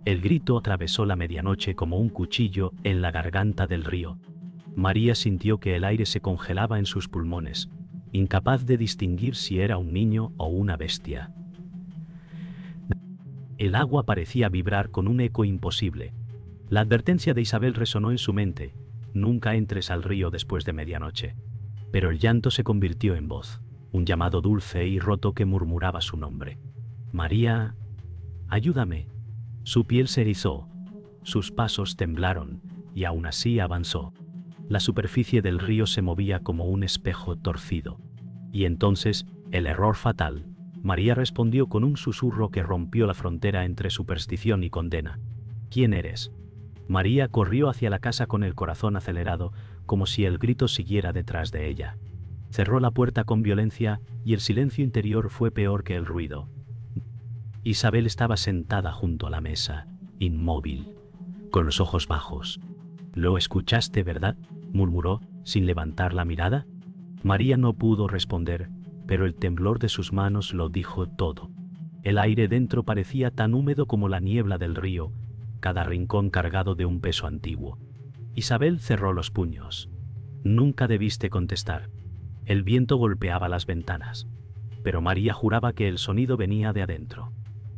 El grito atravesó la medianoche como un cuchillo en la garganta del río. María sintió que el aire se congelaba en sus pulmones, incapaz de distinguir si era un niño o una bestia. El agua parecía vibrar con un eco imposible. La advertencia de Isabel resonó en su mente: nunca entres al río después de medianoche. Pero el llanto se convirtió en voz, un llamado dulce y roto que murmuraba su nombre. María, ayúdame. Su piel se erizó, sus pasos temblaron, y aún así avanzó. La superficie del río se movía como un espejo torcido. Y entonces, el error fatal. María respondió con un susurro que rompió la frontera entre superstición y condena. ¿Quién eres? María corrió hacia la casa con el corazón acelerado, como si el grito siguiera detrás de ella. Cerró la puerta con violencia y el silencio interior fue peor que el ruido. Isabel estaba sentada junto a la mesa, inmóvil, con los ojos bajos. «¿Lo escuchaste, verdad?», murmuró, sin levantar la mirada. María no pudo responder, pero el temblor de sus manos lo dijo todo. El aire dentro parecía tan húmedo como la niebla del río, cada rincón cargado de un peso antiguo. Isabel cerró los puños. Nunca debiste contestar. El viento golpeaba las ventanas, pero María juraba que el sonido venía de adentro.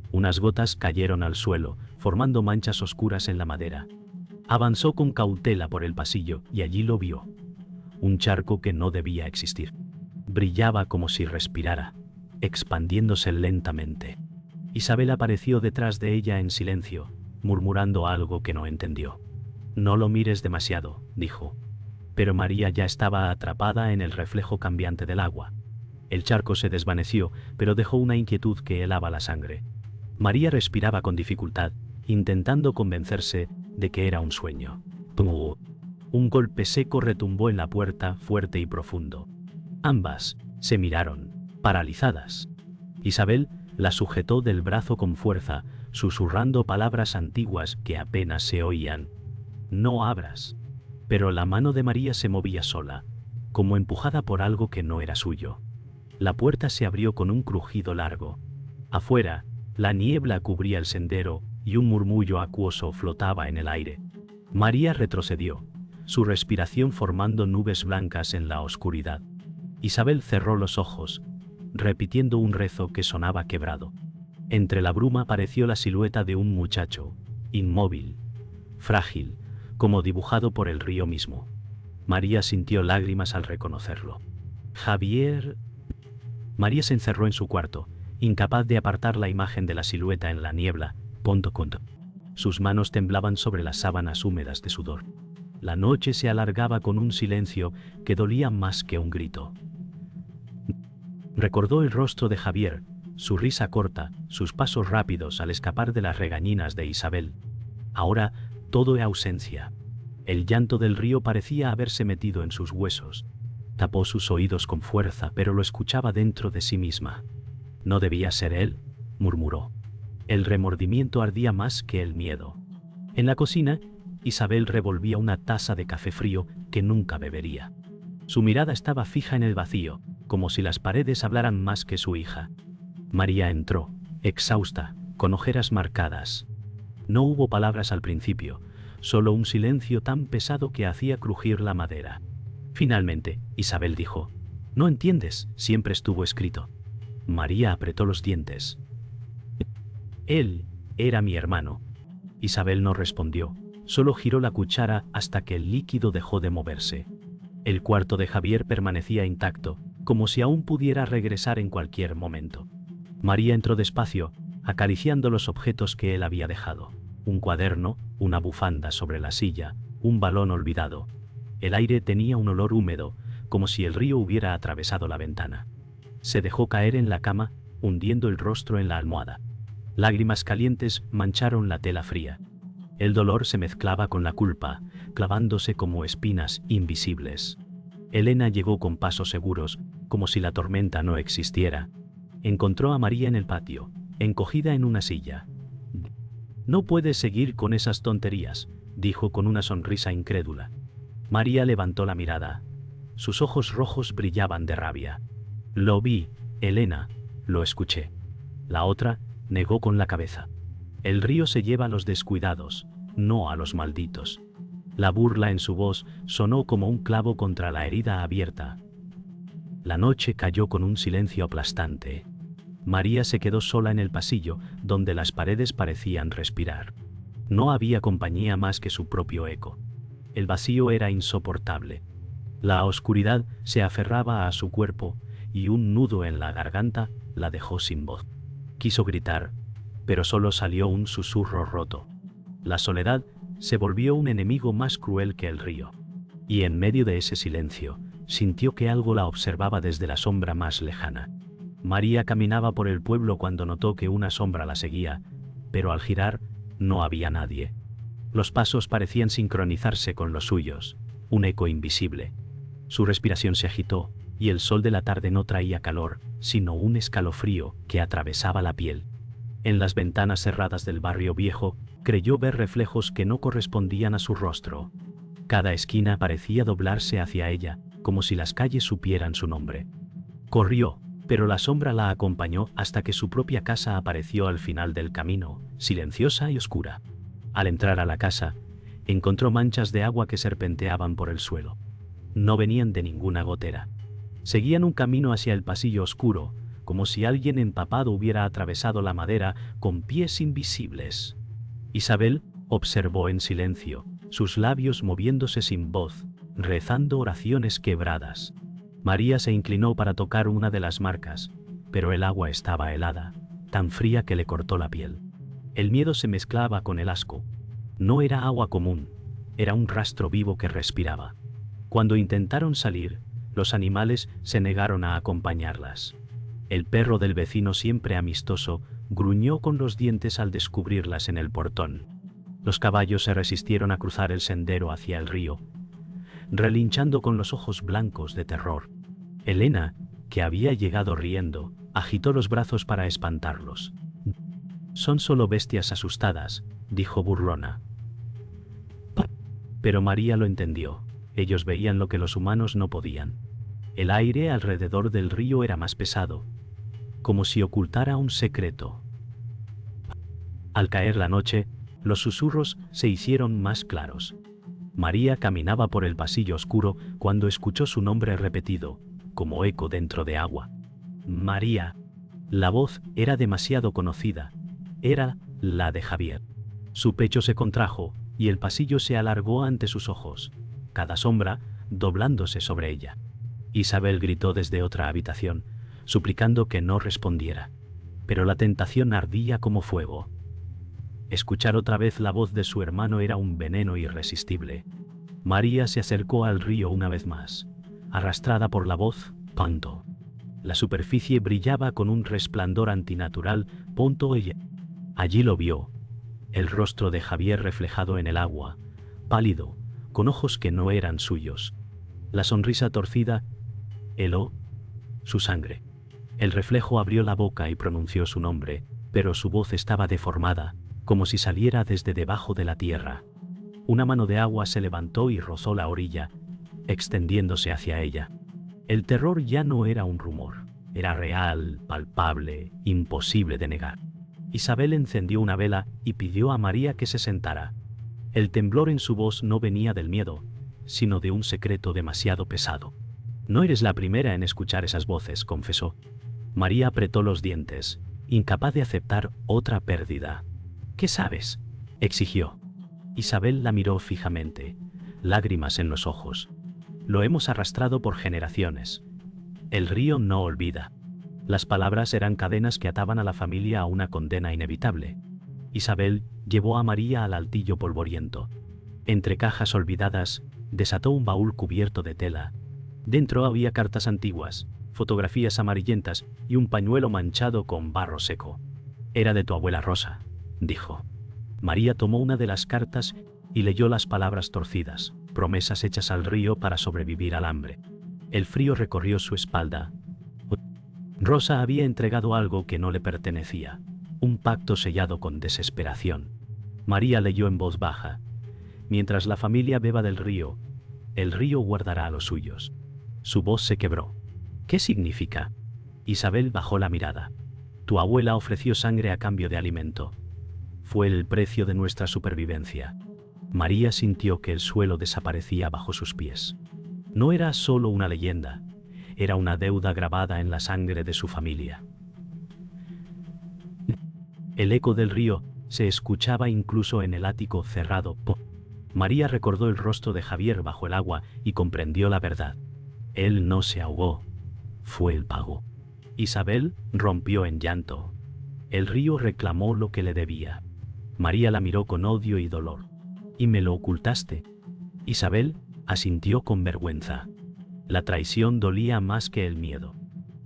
Unas gotas cayeron al suelo, formando manchas oscuras en la madera. Avanzó con cautela por el pasillo y allí lo vio. Un charco que no debía existir. Brillaba como si respirara, expandiéndose lentamente. Isabel apareció detrás de ella en silencio, murmurando algo que no entendió. «No lo mires demasiado», dijo. Pero María ya estaba atrapada en el reflejo cambiante del agua. El charco se desvaneció, pero dejó una inquietud que helaba la sangre. María respiraba con dificultad, intentando convencerse de que era un sueño. Un golpe seco retumbó en la puerta, fuerte y profundo. Ambas se miraron, paralizadas. Isabel la sujetó del brazo con fuerza, susurrando palabras antiguas que apenas se oían. «No abras». Pero la mano de María se movía sola, como empujada por algo que no era suyo. La puerta se abrió con un crujido largo. Afuera, la niebla cubría el sendero y un murmullo acuoso flotaba en el aire. María retrocedió, su respiración formando nubes blancas en la oscuridad. Isabel cerró los ojos, repitiendo un rezo que sonaba quebrado. Entre la bruma apareció la silueta de un muchacho, inmóvil, frágil, como dibujado por el río mismo. María sintió lágrimas al reconocerlo. «Javier». María se encerró en su cuarto, incapaz de apartar la imagen de la silueta en la niebla. Sus manos temblaban sobre las sábanas húmedas de sudor. La noche se alargaba con un silencio que dolía más que un grito. Recordó el rostro de Javier, su risa corta, sus pasos rápidos al escapar de las regañinas de Isabel. Ahora todo era ausencia. El llanto del río parecía haberse metido en sus huesos. Tapó sus oídos con fuerza, pero lo escuchaba dentro de sí misma. «No debía ser él», murmuró. El remordimiento ardía más que el miedo. En la cocina, Isabel revolvía una taza de café frío que nunca bebería. Su mirada estaba fija en el vacío, como si las paredes hablaran más que su hija. María entró, exhausta, con ojeras marcadas. No hubo palabras al principio, solo un silencio tan pesado que hacía crujir la madera. Finalmente, Isabel dijo: «No entiendes, siempre estuvo escrito». María apretó los dientes. «Él era mi hermano». Isabel no respondió, solo giró la cuchara hasta que el líquido dejó de moverse. El cuarto de Javier permanecía intacto, como si aún pudiera regresar en cualquier momento. María entró despacio, acariciando los objetos que él había dejado. Un cuaderno, una bufanda sobre la silla, un balón olvidado. El aire tenía un olor húmedo, como si el río hubiera atravesado la ventana. Se dejó caer en la cama, hundiendo el rostro en la almohada. Lágrimas calientes mancharon la tela fría. El dolor se mezclaba con la culpa, clavándose como espinas invisibles. Elena llegó con pasos seguros, como si la tormenta no existiera. Encontró a María en el patio, encogida en una silla. «No puedes seguir con esas tonterías», dijo con una sonrisa incrédula. María levantó la mirada. Sus ojos rojos brillaban de rabia. «Lo vi, Elena, lo escuché». La otra negó con la cabeza. El río se lleva a los descuidados, no a los malditos. La burla en su voz sonó como un clavo contra la herida abierta. La noche cayó con un silencio aplastante. María se quedó sola en el pasillo, donde las paredes parecían respirar. No había compañía más que su propio eco. El vacío era insoportable. La oscuridad se aferraba a su cuerpo y un nudo en la garganta la dejó sin voz. Quiso gritar, pero solo salió un susurro roto. La soledad se volvió un enemigo más cruel que el río. Y en medio de ese silencio, sintió que algo la observaba desde la sombra más lejana. María caminaba por el pueblo cuando notó que una sombra la seguía, pero al girar no había nadie. Los pasos parecían sincronizarse con los suyos, un eco invisible. Su respiración se agitó, y el sol de la tarde no traía calor, sino un escalofrío que atravesaba la piel. En las ventanas cerradas del barrio viejo, creyó ver reflejos que no correspondían a su rostro. Cada esquina parecía doblarse hacia ella, como si las calles supieran su nombre. Corrió, pero la sombra la acompañó hasta que su propia casa apareció al final del camino, silenciosa y oscura. Al entrar a la casa, encontró manchas de agua que serpenteaban por el suelo. No venían de ninguna gotera. Seguían un camino hacia el pasillo oscuro, como si alguien empapado hubiera atravesado la madera con pies invisibles. Isabel observó en silencio, sus labios moviéndose sin voz, rezando oraciones quebradas. María se inclinó para tocar una de las marcas, pero el agua estaba helada, tan fría que le cortó la piel. El miedo se mezclaba con el asco. No era agua común, era un rastro vivo que respiraba. Cuando intentaron salir, los animales se negaron a acompañarlas. El perro del vecino, siempre amistoso, gruñó con los dientes al descubrirlas en el portón. Los caballos se resistieron a cruzar el sendero hacia el río, relinchando con los ojos blancos de terror. Elena, que había llegado riendo, agitó los brazos para espantarlos. «Son solo bestias asustadas», dijo burlona. Pero María lo entendió. Ellos veían lo que los humanos no podían. El aire alrededor del río era más pesado, como si ocultara un secreto. Al caer la noche, los susurros se hicieron más claros. María caminaba por el pasillo oscuro cuando escuchó su nombre repetido, como eco dentro de agua. María. La voz era demasiado conocida. Era la de Javier. Su pecho se contrajo y el pasillo se alargó ante sus ojos, cada sombra doblándose sobre ella. Isabel gritó desde otra habitación, suplicando que no respondiera. Pero la tentación ardía como fuego. Escuchar otra vez la voz de su hermano era un veneno irresistible. María se acercó al río una vez más, arrastrada por la voz, pronto. La superficie brillaba con un resplandor antinatural, pronto ella. Allí lo vio, el rostro de Javier reflejado en el agua, pálido, con ojos que no eran suyos. La sonrisa torcida heló su sangre. El reflejo abrió la boca y pronunció su nombre, pero su voz estaba deformada, como si saliera desde debajo de la tierra. Una mano de agua se levantó y rozó la orilla, extendiéndose hacia ella. El terror ya no era un rumor, era real, palpable, imposible de negar. Isabel encendió una vela y pidió a María que se sentara. El temblor en su voz no venía del miedo, sino de un secreto demasiado pesado. «No eres la primera en escuchar esas voces», confesó. María apretó los dientes, incapaz de aceptar otra pérdida. «¿Qué sabes?», exigió. Isabel la miró fijamente, lágrimas en los ojos. «Lo hemos arrastrado por generaciones. El río no olvida». Las palabras eran cadenas que ataban a la familia a una condena inevitable. Isabel llevó a María al altillo polvoriento. Entre cajas olvidadas, desató un baúl cubierto de tela. Dentro había cartas antiguas, fotografías amarillentas y un pañuelo manchado con barro seco. «Era de tu abuela Rosa», dijo. María tomó una de las cartas y leyó las palabras torcidas, promesas hechas al río para sobrevivir al hambre. El frío recorrió su espalda. Rosa había entregado algo que no le pertenecía, un pacto sellado con desesperación. María leyó en voz baja: «Mientras la familia beba del río, el río guardará a los suyos». Su voz se quebró. «¿Qué significa?». Isabel bajó la mirada. «Tu abuela ofreció sangre a cambio de alimento. Fue el precio de nuestra supervivencia. María sintió que el suelo desaparecía bajo sus pies. No era solo una leyenda, era una deuda grabada en la sangre de su familia. El eco del río se escuchaba incluso en el ático cerrado. María recordó el rostro de Javier bajo el agua y comprendió la verdad. Él no se ahogó, fue el pago. Isabel rompió en llanto. El río reclamó lo que le debía. María la miró con odio y dolor. ¿Y me lo ocultaste? Isabel asintió con vergüenza. La traición dolía más que el miedo.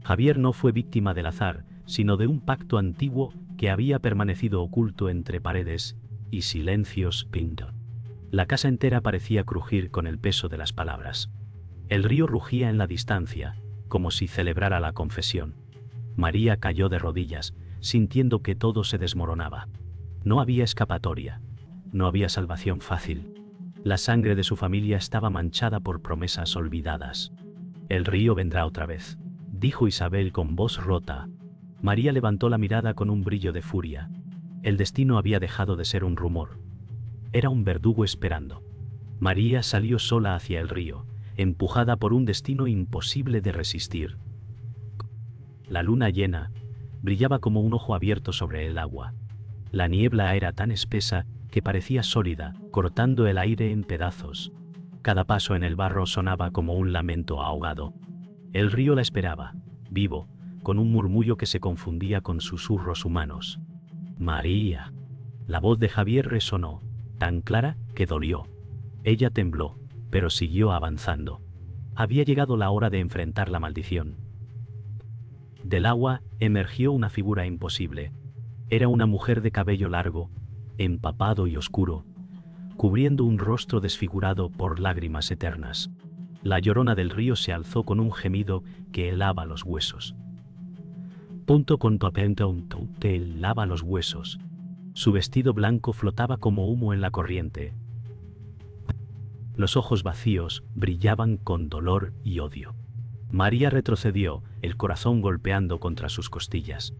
Javier no fue víctima del azar, sino de un pacto antiguo que había permanecido oculto entre paredes y silencios pinto. La casa entera parecía crujir con el peso de las palabras. El río rugía en la distancia, como si celebrara la confesión. María cayó de rodillas, sintiendo que todo se desmoronaba. No había escapatoria, no había salvación fácil. La sangre de su familia estaba manchada por promesas olvidadas. El río vendrá otra vez, dijo Isabel con voz rota. María levantó la mirada con un brillo de furia. El destino había dejado de ser un rumor. Era un verdugo esperando. María salió sola hacia el río, empujada por un destino imposible de resistir. La luna llena brillaba como un ojo abierto sobre el agua. La niebla era tan espesa que parecía sólida, cortando el aire en pedazos. Cada paso en el barro sonaba como un lamento ahogado. El río la esperaba, vivo, con un murmullo que se confundía con susurros humanos. María. La voz de Javier resonó, tan clara que dolió. Ella tembló, pero siguió avanzando. Había llegado la hora de enfrentar la maldición. Del agua emergió una figura imposible. Era una mujer de cabello largo, empapado y oscuro, cubriendo un rostro desfigurado por lágrimas eternas. La llorona del río se alzó con un gemido que helaba los huesos. Punto con tu apento te helaba los huesos. Su vestido blanco flotaba como humo en la corriente. Los ojos vacíos brillaban con dolor y odio. María retrocedió, el corazón golpeando contra sus costillas.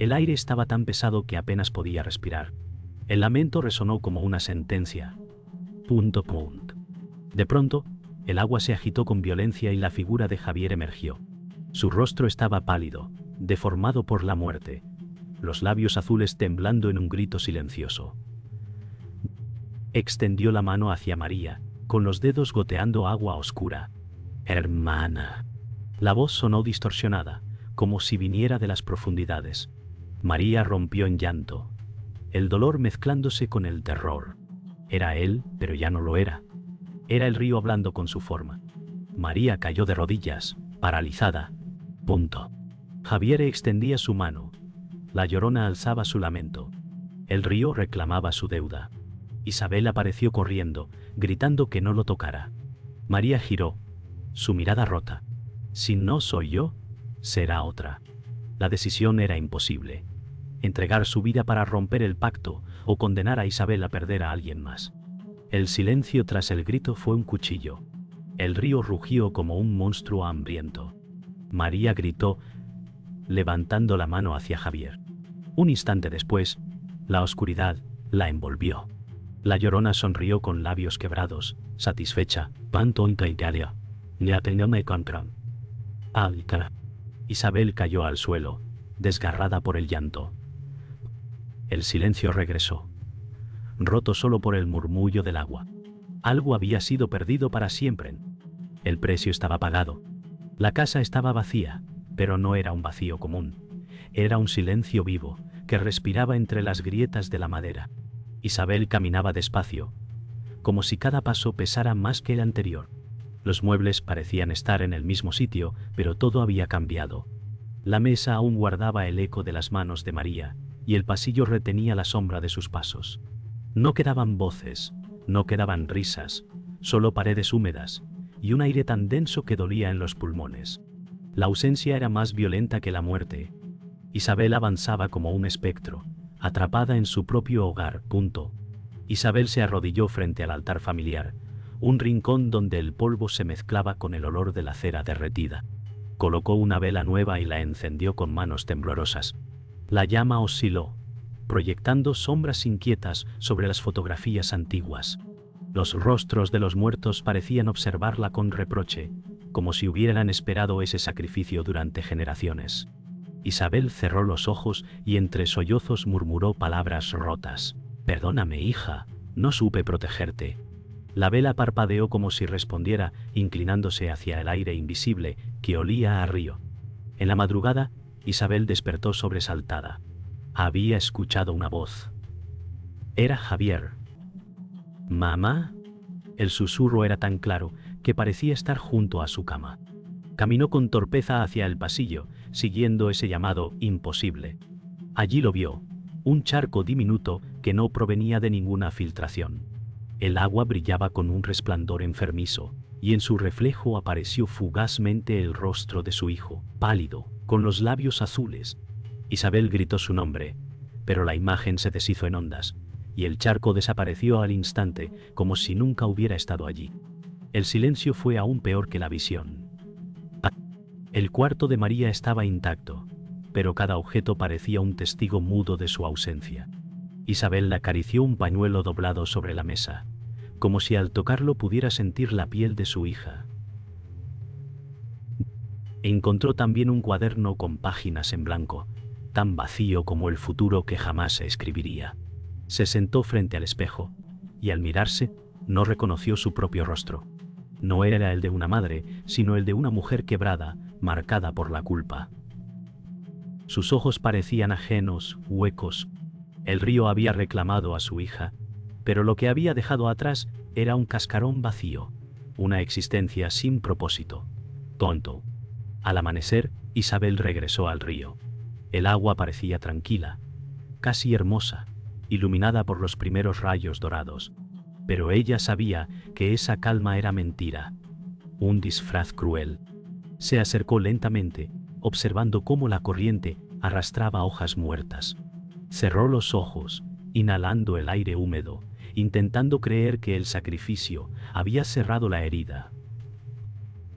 El aire estaba tan pesado que apenas podía respirar. El lamento resonó como una sentencia. Punto. De pronto, el agua se agitó con violencia y la figura de Javier emergió. Su rostro estaba pálido, deformado por la muerte, los labios azules temblando en un grito silencioso. Extendió la mano hacia María, con los dedos goteando agua oscura. Hermana. La voz sonó distorsionada, como si viniera de las profundidades. María rompió en llanto, el dolor mezclándose con el terror. Era él, pero ya no lo era. Era el río hablando con su forma. María cayó de rodillas, paralizada. Punto. Javier extendía su mano. La llorona alzaba su lamento. El río reclamaba su deuda. Isabel apareció corriendo, gritando que no lo tocara. María giró, su mirada rota. Si no soy yo, será otra. La decisión era imposible. Entregar su vida para romper el pacto o condenar a Isabel a perder a alguien más. El silencio tras el grito fue un cuchillo. El río rugió como un monstruo hambriento. María gritó, levantando la mano hacia Javier. Un instante después, la oscuridad la envolvió. La llorona sonrió con labios quebrados, satisfecha. Isabel cayó al suelo, desgarrada por el llanto. El silencio regresó, roto solo por el murmullo del agua. Algo había sido perdido para siempre. El precio estaba pagado. La casa estaba vacía, pero no era un vacío común. Era un silencio vivo, que respiraba entre las grietas de la madera. Isabel caminaba despacio, como si cada paso pesara más que el anterior. Los muebles parecían estar en el mismo sitio, pero todo había cambiado. La mesa aún guardaba el eco de las manos de María, y el pasillo retenía la sombra de sus pasos. No quedaban voces, no quedaban risas, solo paredes húmedas, y un aire tan denso que dolía en los pulmones. La ausencia era más violenta que la muerte. Isabel avanzaba como un espectro, atrapada en su propio hogar. Isabel se arrodilló frente al altar familiar, un rincón donde el polvo se mezclaba con el olor de la cera derretida. Colocó una vela nueva y la encendió con manos temblorosas. La llama osciló, proyectando sombras inquietas sobre las fotografías antiguas. Los rostros de los muertos parecían observarla con reproche, como si hubieran esperado ese sacrificio durante generaciones. Isabel cerró los ojos y entre sollozos murmuró palabras rotas. «Perdóname, hija, no supe protegerte». La vela parpadeó como si respondiera, inclinándose hacia el aire invisible que olía a río. En la madrugada, Isabel despertó sobresaltada. Había escuchado una voz. Era Javier. «¿Mamá?». El susurro era tan claro que parecía estar junto a su cama. Caminó con torpeza hacia el pasillo, siguiendo ese llamado imposible. Allí lo vio, un charco diminuto que no provenía de ninguna filtración. El agua brillaba con un resplandor enfermizo, y en su reflejo apareció fugazmente el rostro de su hijo, pálido, con los labios azules. Isabel gritó su nombre, pero la imagen se deshizo en ondas, y el charco desapareció al instante, como si nunca hubiera estado allí. El silencio fue aún peor que la visión. El cuarto de María estaba intacto, pero cada objeto parecía un testigo mudo de su ausencia. Isabel le acarició un pañuelo doblado sobre la mesa, como si al tocarlo pudiera sentir la piel de su hija. Encontró también un cuaderno con páginas en blanco, tan vacío como el futuro que jamás se escribiría. Se sentó frente al espejo, y al mirarse, no reconoció su propio rostro. No era el de una madre, sino el de una mujer quebrada, marcada por la culpa. Sus ojos parecían ajenos, huecos. El río había reclamado a su hija, pero lo que había dejado atrás era un cascarón vacío, una existencia sin propósito. Tonto. Al amanecer, Isabel regresó al río. El agua parecía tranquila, casi hermosa, iluminada por los primeros rayos dorados. Pero ella sabía que esa calma era mentira, un disfraz cruel. Se acercó lentamente, observando cómo la corriente arrastraba hojas muertas. Cerró los ojos, inhalando el aire húmedo, intentando creer que el sacrificio había cerrado la herida.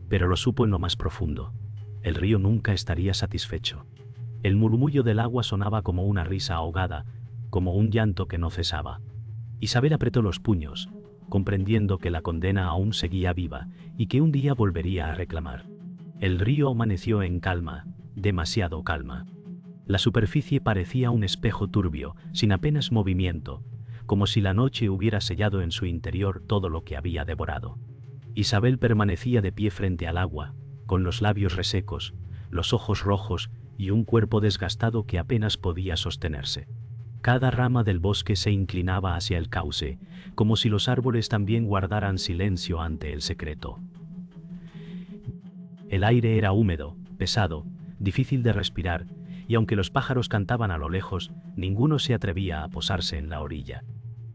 Pero lo supo en lo más profundo. El río nunca estaría satisfecho. El murmullo del agua sonaba como una risa ahogada, como un llanto que no cesaba. Isabel apretó los puños, comprendiendo que la condena aún seguía viva y que un día volvería a reclamar. El río amaneció en calma, demasiado calma. La superficie parecía un espejo turbio, sin apenas movimiento, como si la noche hubiera sellado en su interior todo lo que había devorado. Isabel permanecía de pie frente al agua, con los labios resecos, los ojos rojos y un cuerpo desgastado que apenas podía sostenerse. Cada rama del bosque se inclinaba hacia el cauce, como si los árboles también guardaran silencio ante el secreto. El aire era húmedo, pesado, difícil de respirar, y aunque los pájaros cantaban a lo lejos, ninguno se atrevía a posarse en la orilla.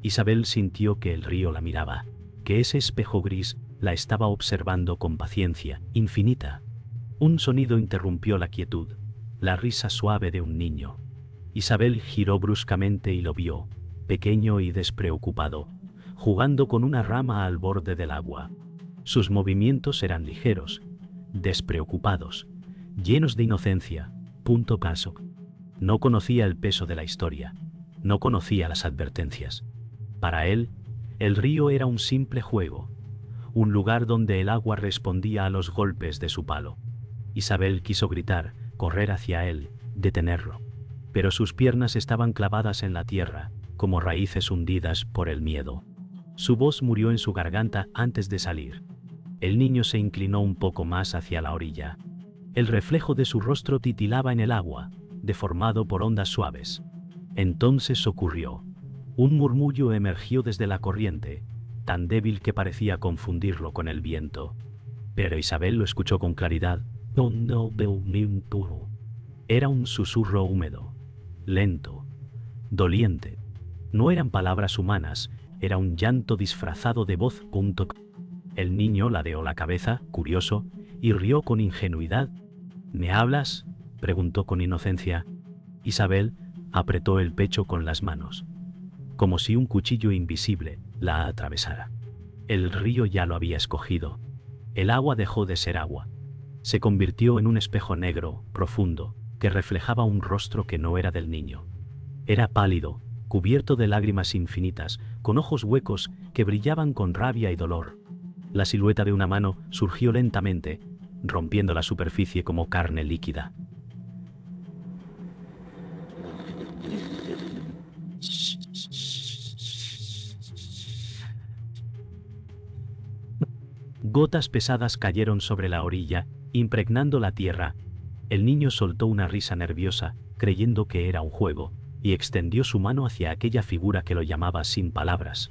Isabel sintió que el río la miraba, que ese espejo gris la estaba observando con paciencia infinita. Un sonido interrumpió la quietud, la risa suave de un niño. Isabel giró bruscamente y lo vio, pequeño y despreocupado, jugando con una rama al borde del agua. Sus movimientos eran ligeros, despreocupados, llenos de inocencia. Caso. No conocía el peso de la historia, no conocía las advertencias. Para él, el río era un simple juego, un lugar donde el agua respondía a los golpes de su palo. Isabel quiso gritar, correr hacia él, detenerlo. Pero sus piernas estaban clavadas en la tierra, como raíces hundidas por el miedo. Su voz murió en su garganta antes de salir. El niño se inclinó un poco más hacia la orilla. El reflejo de su rostro titilaba en el agua, deformado por ondas suaves. Entonces ocurrió. Un murmullo emergió desde la corriente, tan débil que parecía confundirlo con el viento. Pero Isabel lo escuchó con claridad. Era un susurro húmedo, lento, doliente. No eran palabras humanas, era un llanto disfrazado de voz. El niño ladeó la cabeza, curioso, y rió con ingenuidad. ¿Me hablas?, preguntó con inocencia. Isabel apretó el pecho con las manos, como si un cuchillo invisible la atravesara. El río ya lo había escogido. El agua dejó de ser agua. Se convirtió en un espejo negro, profundo, que reflejaba un rostro que no era del niño. Era pálido, cubierto de lágrimas infinitas, con ojos huecos que brillaban con rabia y dolor. La silueta de una mano surgió lentamente, rompiendo la superficie como carne líquida. Gotas pesadas cayeron sobre la orilla, impregnando la tierra. El niño soltó una risa nerviosa, creyendo que era un juego, y extendió su mano hacia aquella figura que lo llamaba sin palabras.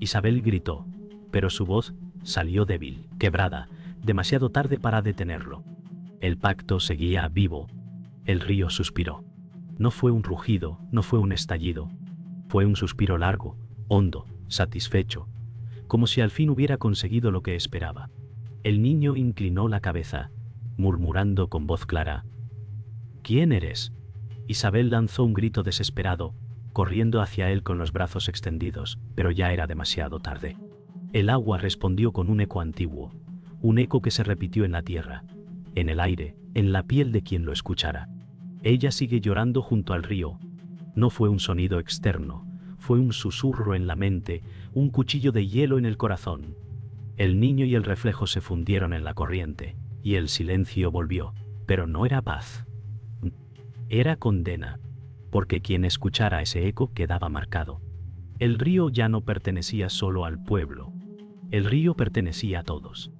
Isabel gritó, pero su voz salió débil, quebrada, demasiado tarde para detenerlo. El pacto seguía vivo. El río suspiró. No fue un rugido, no fue un estallido. Fue un suspiro largo, hondo, satisfecho, como si al fin hubiera conseguido lo que esperaba. El niño inclinó la cabeza, murmurando con voz clara: ¿Quién eres? Isabel lanzó un grito desesperado, corriendo hacia él con los brazos extendidos, pero ya era demasiado tarde. El agua respondió con un eco antiguo, un eco que se repitió en la tierra, en el aire, en la piel de quien lo escuchara. Ella sigue llorando junto al río. No fue un sonido externo, fue un susurro en la mente, un cuchillo de hielo en el corazón. El niño y el reflejo se fundieron en la corriente, y el silencio volvió, pero no era paz. Era condena, porque quien escuchara ese eco quedaba marcado. El río ya no pertenecía solo al pueblo. El río pertenecía a todos.